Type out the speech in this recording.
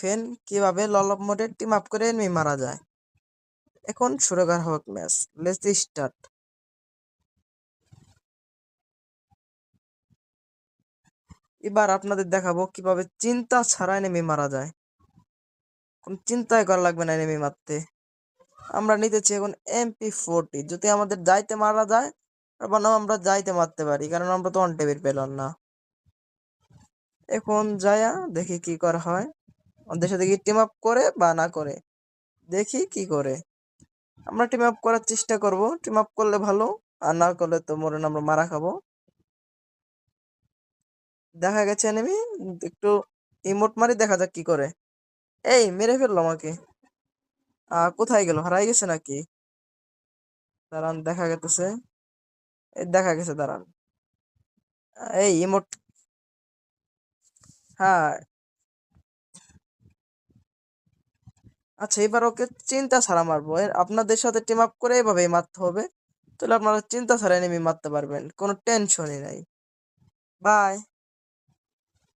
দেখেন কিভাবে ললপ মোডে টিম আপ করে এনিমি মারা যায়। এখন শুরু করা হোক ম্যাচ, লেটস স্টার্ট। এবার আপনাদের দেখাবো কিভাবে চিন্তা ছাড়া এনিমি মারা যায়। কোন চিন্তাই করা লাগবে না এনিমি মারতে। আমরা নিতেছি এখন MP40, যদি আমাদের যাইতে মারা যায় বনাম আমরা যাইতে মারতে পারি, কারণ আমরা তো অন টেবিল পেলাম না। এখন যায়া দেখি কি করা হয়, ওদের সাথে কি টিম আপ করে বা না করে, দেখি কি করে। আমরা টিম আপ করার চেষ্টা করব, টিম আপ করলে ভালো, আর না করলে তো মরণ আমরা মারা খাবো। দেখা গেছে এনিমি, একটু ইমোট মারি, দেখা যাক কি করে। এই মেরে ফেললো আমাকে। কোথায় গেল, হারাই গেছে নাকি? দাঁড়ান, দেখা গেছে, এই দেখা গেছে, দাঁড়ান। এই ইমোট, হ্যাঁ। আচ্ছা, এবার ওকে চিন্তা ছাড়া মারবো। আপনাদের সাথে টিম আপ করে এভাবেই মারতে হবে, তাহলে আপনারা চিন্তা ছাড়া এনিমি মারতে পারবেন, কোনো টেনশনই নাই। বাই।